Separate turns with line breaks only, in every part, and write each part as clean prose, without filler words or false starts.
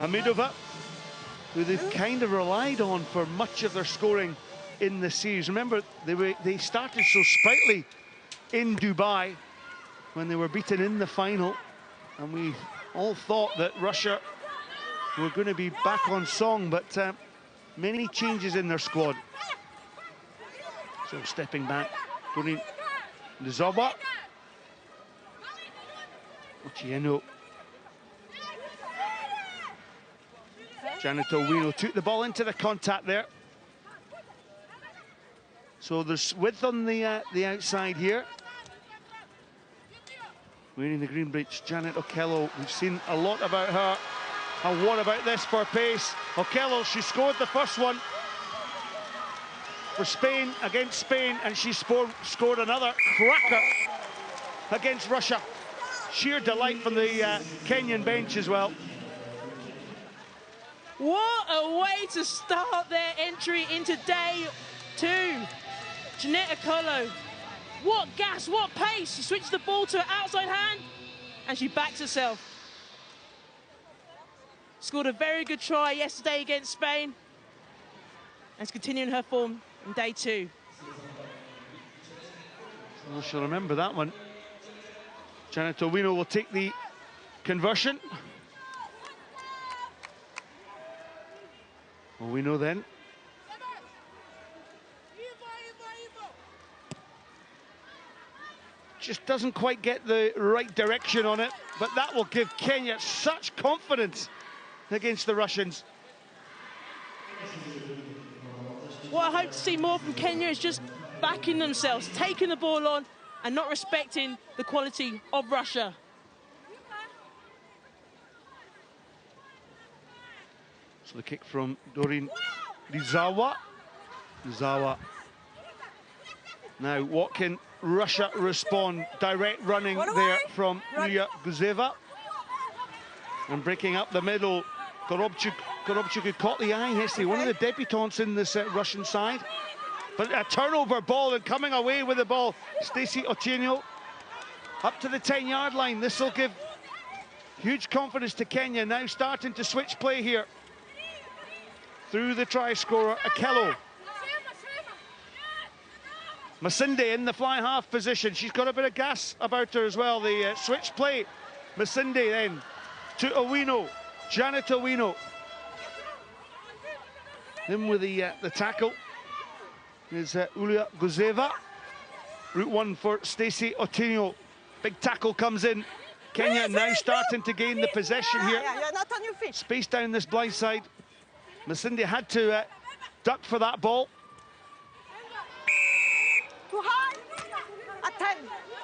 Hamidova, who they've kind of relied on for much of their scoring in the series. Remember, they started so sprightly in Dubai when they were beaten in the final, and we all thought that Russia were going to be back on song, but many changes in their squad. So stepping back, Dorin Zawa, Ochieno. Janet Owino took the ball into the contact there. So there's width on the outside here. Wearing the green breech, Janet Okello. We've seen a lot about her. And what about this for pace? Okello, she scored the first one for Spain, against Spain, and she scored another cracker against Russia. Sheer delight from the Kenyan bench as well.
What a way to start their entry into day 2. Janet Okello, what gas, what pace. She switched the ball to her outside hand and she backs herself. Scored a very good try yesterday against Spain and is continuing her form in day 2.
Well, she'll remember that one. Janet Owino will take the conversion. Owino then. Just doesn't quite get the right direction on it, but that will give Kenya such confidence against the Russians.
What I hope to see more from Kenya is just backing themselves, taking the ball on and not respecting the quality of Russia.
So the kick from Dorin Zawa. Now, what can Russia respond? Direct running there from Yulia Guzeva. And breaking up the middle, Korobchuk who caught the eye yesterday, one of the debutants in this Russian side. But a turnover ball, and coming away with the ball, Stacey Ochieno up to the 10-yard line. This will give huge confidence to Kenya, now starting to switch play here. Through the try scorer, Okello. Masinde in the fly half position. She's got a bit of gas about her as well. The switch play. Masinde then to Owino. Janet Owino. In with the tackle is Yulia Guzeva. Route 1 for Stacey Ochieno. Big tackle comes in. Kenya now starting to gain the possession here.
You're not on your feet.
Space down this blind side. Masinde had to duck for that ball.
Too high. At 10.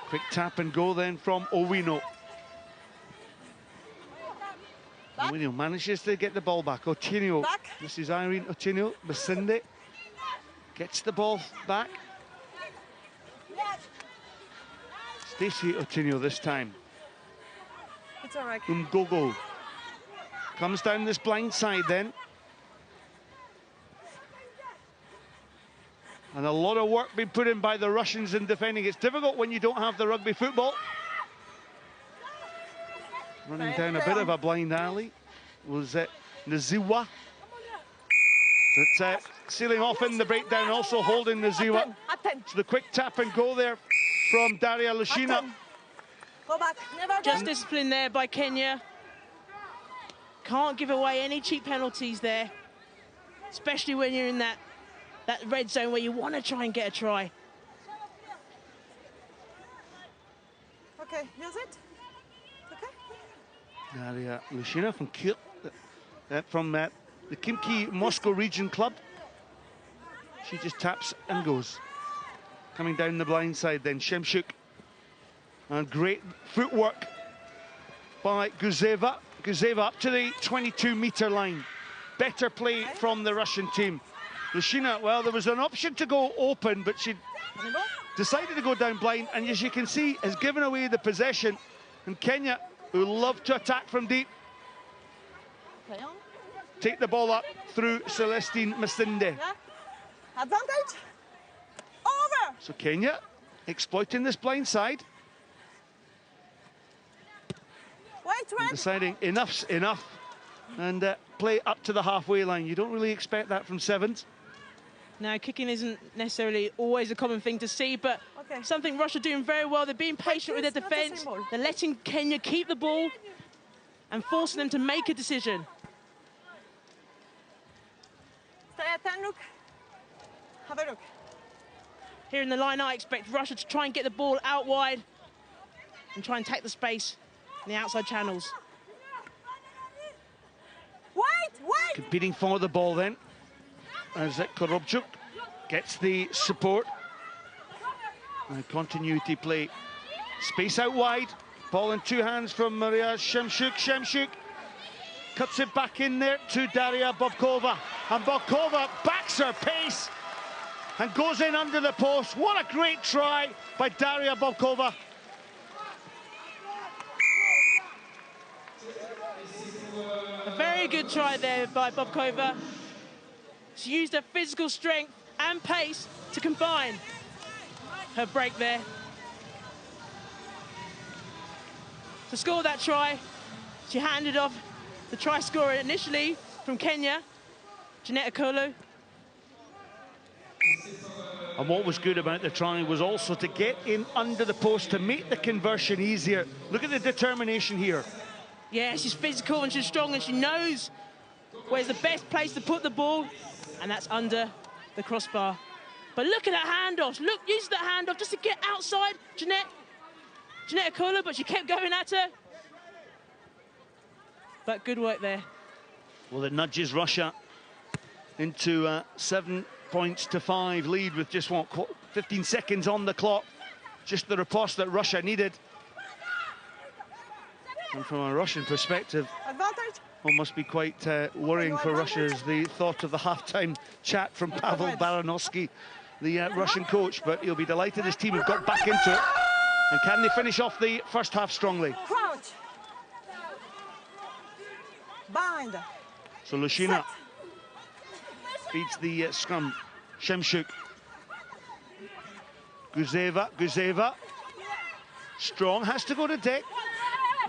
Quick tap and go then from Owino. Owino manages to get the ball back. Ochieno. This is Irene Ochieno. Masinde gets the ball back. Stacey Ochieno this time.
It's all right.
Umgogo comes down this blind side then. And a lot of work being put in by the Russians in defending. It's difficult when you don't have the rugby football. Running down a bit of a blind alley was Naziwa. But sealing off in the breakdown, also holding Naziwa. So the quick tap and go there from Daria Lushina.
Go back. Never
Just discipline there by Kenya. Can't give away any cheap penalties there, especially when you're in that red zone where you want to try and get a try.
Okay, here's it. Okay.
Daria Lushina from the Khimki Moscow Region Club. She just taps and goes. Coming down the blind side then, Shemshuk. And great footwork by Guzeva. Guzeva up to the 22-meter line. Better play from the Russian team. Lushina, well, there was an option to go open, but she decided to go down blind, and as you can see, has given away the possession. And Kenya, who love to attack from deep, take the ball up through Celestine Masinde.
Advantage. Over.
So Kenya exploiting this blind side.
Wait.
Deciding enough's enough. and play up to the halfway line. You don't really expect that from sevens.
Now, kicking isn't necessarily always a common thing to see, but something Russia are doing very well. They're being patient with their defence. They're letting Kenya keep the ball and forcing them to make a decision.
Stay at 10, look. Have a look.
Here in the line, I expect Russia to try and get the ball out wide and try and take the space in the outside channels.
Wait!
Competing for the ball then, as Clermont gets the support. And continuity play. Space out wide. Ball in two hands from Maria Shemshuk. Shemshuk cuts it back in there to Daria Bobkova. And Bobkova backs her pace and goes in under the post. What a great try by Daria Bobkova.
A very good try there by Bobkova. She used her physical strength and pace to combine her break there. To score that try, she handed off the try scorer initially from Kenya, Jeanette Akolo.
And what was good about the try was also to get in under the post to make the conversion easier. Look at the determination here.
Yeah, she's physical and she's strong and she knows where's the best place to put the ball, and that's under the crossbar. But look at that handoff. Look, use that handoff just to get outside Jeanette Akolo, but she kept going at her. But good work there.
Well, it nudges Russia into 7 points to 5 lead with just 15 seconds on the clock. Just the riposte that Russia needed. And from a Russian perspective, what must be quite worrying for Russia is the thought of the halftime chat from Pavel Baranovsky, the Russian coach. But he'll be delighted his team have got back into it. And can they finish off the first half strongly?
Crouch. Bind.
So Lushina feeds the scrum. Shemshuk. Guzeva. Strong, has to go to deck.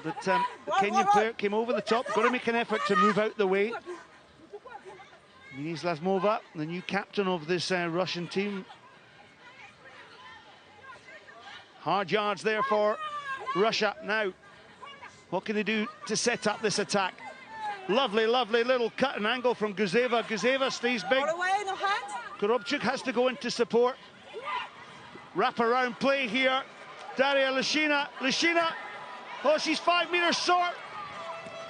But the Kenyan player came over the top. Got to make an effort to move out the way. Minislavmova, the new captain of this Russian team. Hard yards there for Russia. Now, what can they do to set up this attack? Lovely little cut and angle from Guzeva. Guzeva stays big. Korobchuk has to go into support. Wrap around play here. Daria Lushina. Oh, she's 5 meters short.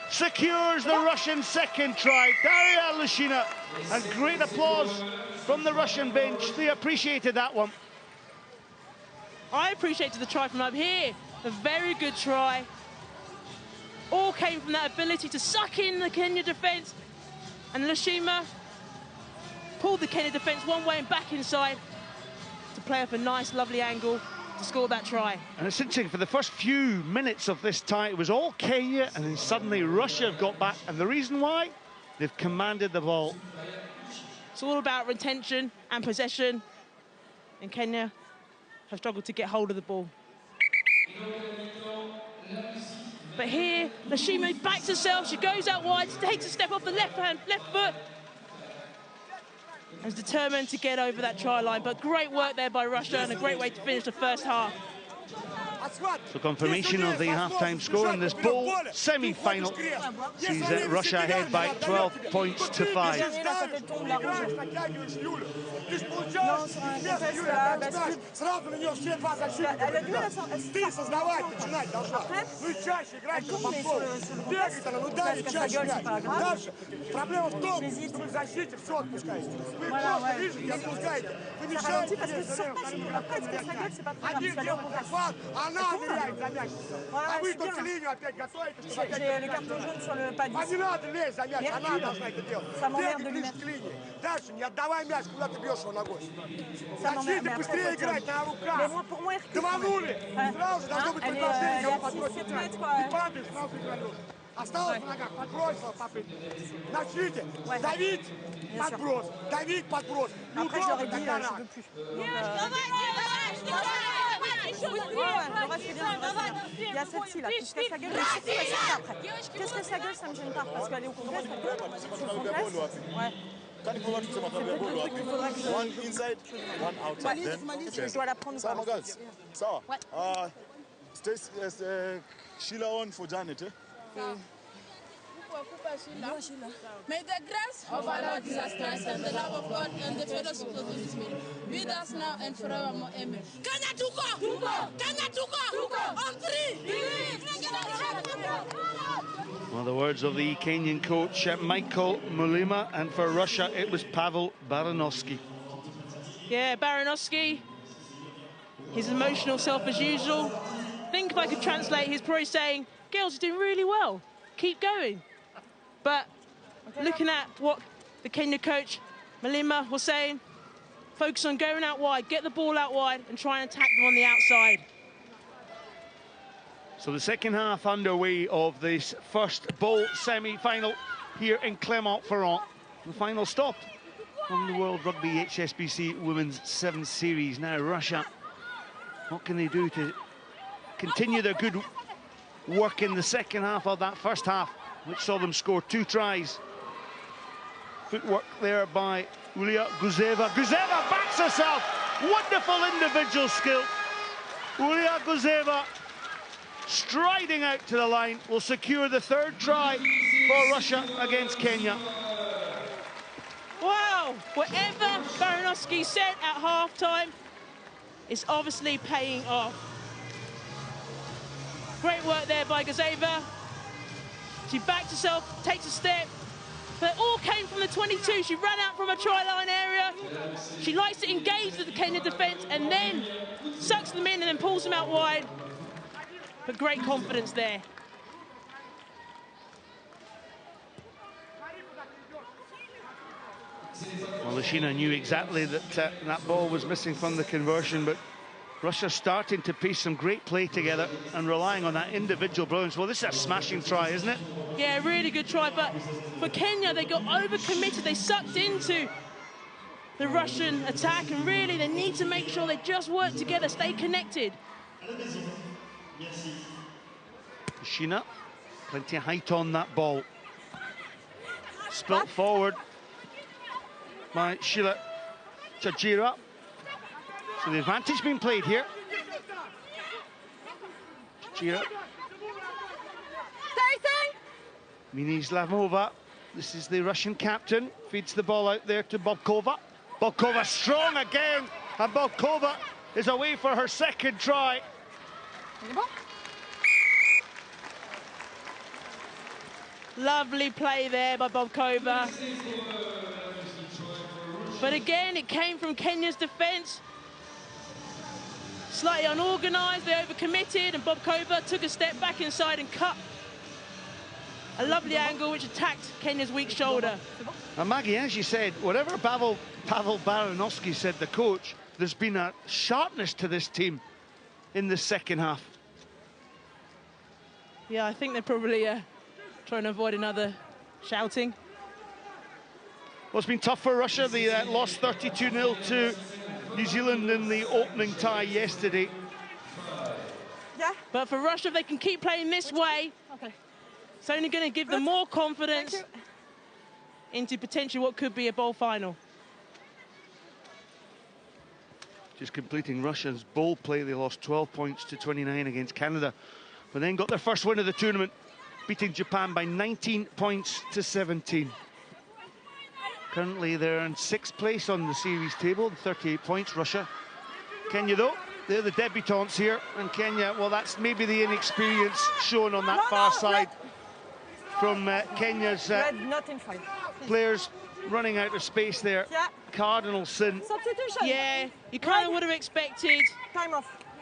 Secures the Russian second try. Daria Lushina. And great applause from the Russian bench. They appreciated that one.
I appreciated the try from up here. A very good try. All came from that ability to suck in the Kenya defence. And Lushina pulled the Kenya defence one way and back inside to play off a nice, lovely angle to score that try.
And it's interesting, for the first few minutes of this tie, it was all Kenya, and then suddenly Russia have got back. And the reason why? They've commanded the ball.
It's all about retention and possession. And Kenya have struggled to get hold of the ball. But here, Lushina backs herself. She goes out wide, takes a step off the left foot. And is determined to get over that try line. But great work there by Russia and a great way to finish the first half.
So confirmation of the half-time score in this bowl semi-final sees Russia ahead by 12 points to 5.
Voilà, le carton jaune sur le pas 10. Ça m'emmerde de lui mettre. Ça m'emmerde, mais après, mais moi, pour moi, il recule quand même. Elle est à 6-7 mètres, quoi.
Осталось в ногах, подбросил, начните, давить, подброс.
Après, je leur ai dit, je veux plus. Il y a celle-ci là qui se casse la gueule, mais surtout elle sort après. Qu'est-ce que sa gueule, ça me gêne pas parce qu'elle est au congrès, ouais.
One inside, one outside.
Je dois la prendre ou pas.
So, Sheila on for Janet, eh?
May the grace of our Lord Jesus Christ and the love of God and the fellowship of the Holy Spirit be with us now and forevermore. Amen. Kenya tuko! Kenya tuko! On three!
Well, the words of the Kenyan coach, Michael Mulima, and for Russia, it was Pavel Baranovsky.
Yeah, Baranovsky, his emotional self as usual. I think if I could translate, he's probably saying, girls are doing really well, keep going. But looking at what the Kenya coach, Mulima, was saying, focus on going out wide, get the ball out wide and try and attack them on the outside.
So the second half underway of this first bowl semi-final here in Clermont-Ferrand. The final stop from the World Rugby HSBC Women's 7 Series. Now Russia, what can they do to continue their good work in the second half of that first half, which saw them score 2 tries. Footwork there by Ulia Guzeva. Guzeva backs herself. Wonderful individual skill. Ulia Guzeva striding out to the line will secure the 3rd try for Russia against Kenya.
Wow, whatever Baranovsky said at half-time is obviously paying off. Great work there by Guzeva. She backed herself, takes a step, but it all came from the 22. She ran out from a try-line area. She likes to engage with the Kenyan defence and then sucks them in and then pulls them out wide. But great confidence there.
Well, Lashina knew exactly that that ball was missing from the conversion, but Russia starting to piece some great play together and relying on that individual brilliance. Well, this is a smashing try, isn't it?
Yeah, really good try, but for Kenya, they got overcommitted. They sucked into the Russian attack, and really they need to make sure they just work together, stay connected.
Sheena, plenty of height on that ball. Spilt forward by Sheila Chajira. So the advantage being played here. Chajira. Mini Slavova. This is the Russian captain. Feeds the ball out there to Bobkova. Bobkova strong again. And Bobkova is away for her 2nd try.
Lovely play there by Bobkova. But again, it came from Kenya's defence. Slightly unorganised, they overcommitted, and Bobkova took a step back inside and cut a lovely angle which attacked Kenya's weak shoulder.
And Maggie, as you said, whatever Pavel Baranovsky said, the coach, there's been a sharpness to this team in the second half.
Yeah, I think they're probably trying to avoid another shouting.
Well, it's been tough for Russia. They lost 32-0 to New Zealand in the opening tie yesterday.
Yeah. But for Russia, if they can keep playing this way, it's only going to give them more confidence into potentially what could be a bowl final.
Just completing Russia's bowl play, they lost 12 points to 29 against Canada, but then got their first win of the tournament, beating Japan by 19 points to 17. Currently, they're in 6th place on the series table, 38 points, Russia. Kenya, though, they're the debutantes here, and Kenya, well, that's maybe the inexperience shown on that far side from Kenya's players running out of space there.
Yeah.
Cardinal sin.
Substitution.
Yeah, you kind of would have expected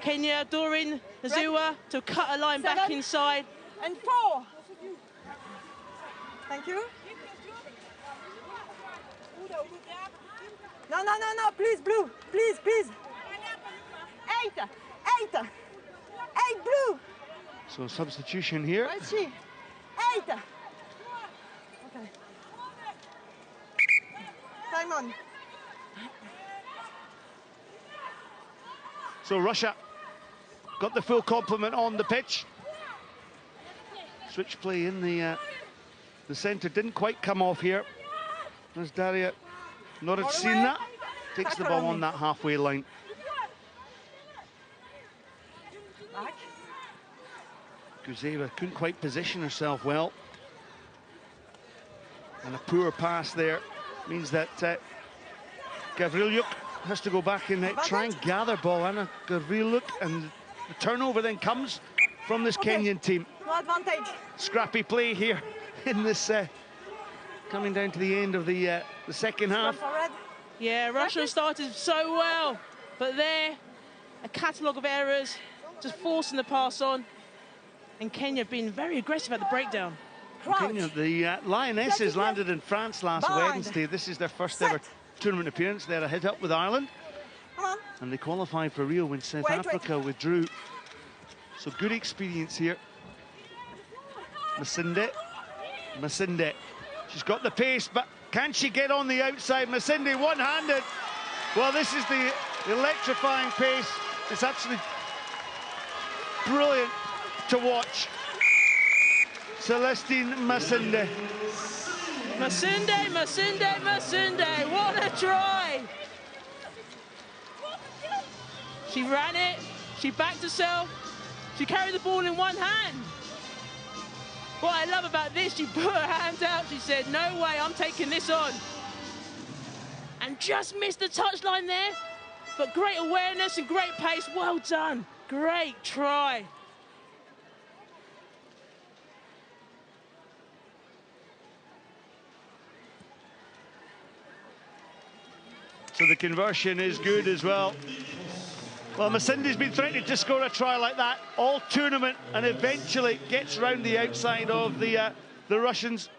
Kenya, Doreen, Nazua to cut a line back inside.
And 4. Thank you. No, no, no, no, please, blue. Please, please. 8. 8. 8, blue.
So substitution here.
Where's she? 8. Okay. Time on.
So Russia got the full complement on the pitch. Switch play in the centre didn't quite come off here. As Daria Noritsina takes the ball on that halfway line. Guzeva couldn't quite position herself well. And a poor pass there means that Gavrilyuk has to go back and try and gather ball. Anna Gavrilyuk, and the turnover then comes from this Kenyan team.
No advantage.
Scrappy play here in this, coming down to the end of the second half.
Yeah, Russia started so well, but there, a catalogue of errors, just forcing the pass on. And Kenya being very aggressive at the breakdown.
Kenya, the Lionesses landed in France last Wednesday. This is their first ever tournament appearance. They had a hit up with Ireland. And they qualified for Rio when South Africa withdrew. So good experience here. Masinde. She's got the pace, but can she get on the outside? Masinde one-handed. Well, this is the electrifying pace. It's actually brilliant to watch. Celestine Masinde.
Masinde, what a try! She ran it, she backed herself, she carried the ball in one hand. What I love about this, she put her hands out, she said, no way, I'm taking this on. And just missed the touchline there, but great awareness and great pace, well done. Great try.
So the conversion is good as well. Well, Masinde's been threatening to score a try like that all tournament, and eventually gets round the outside of the Russians.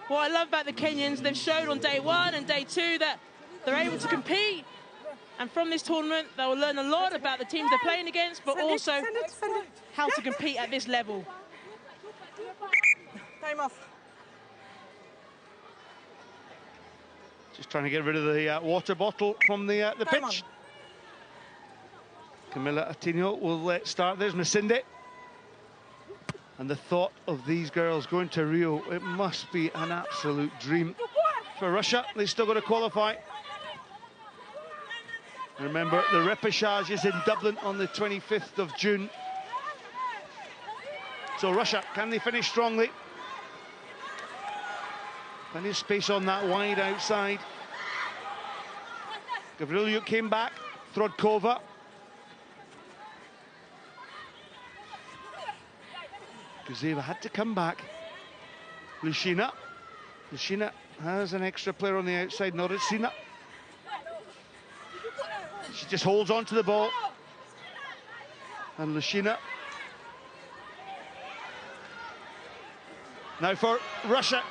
What I love about the Kenyans, they've shown on day one and day two that they're able to compete. And from this tournament, they will learn a lot about the teams they're playing against, but also how to compete at this level.
Time off.
Just trying to get rid of the water bottle from the pitch. Camilla Atinho will start. There's Masinde. And the thought of these girls going to Rio, it must be an absolute dream for Russia. They've still got to qualify. Remember, the repechage is in Dublin on the 25th of June. So Russia, can they finish strongly? Plenty of space on that wide outside. Gavrilyuk came back. Throdkova. Guzeva had to come back. Lushina. Lushina has an extra player on the outside. Noritsina. She just holds on to the ball. And Lushina. Now for Russia.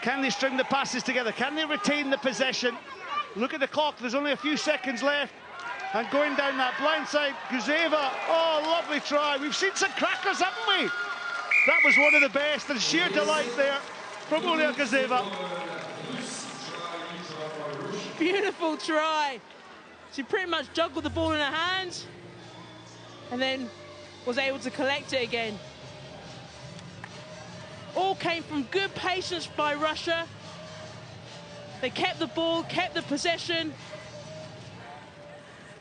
Can they string the passes together? Can they retain the possession? Look at the clock, there's only a few seconds left. And going down that blind side, Guzeva, oh, lovely try. We've seen some crackers, haven't we? That was one of the best, and sheer delight there from Ulia Guzeva.
Beautiful try. She pretty much juggled the ball in her hands and then was able to collect it again. All came from good patience by Russia. They kept the ball, kept the possession.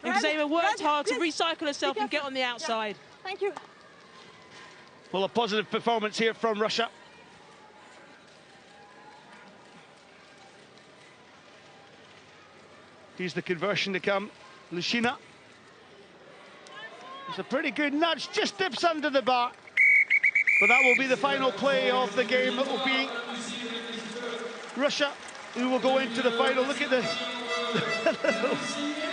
And Guzeva worked hard to recycle herself and get on the outside.
Thank you.
Well, a positive performance here from Russia. Here's the conversion to come. Lushina. It's a pretty good nudge, just dips under the bar. But that will be the final play of the game. It will be Russia who will go into the final. Look at the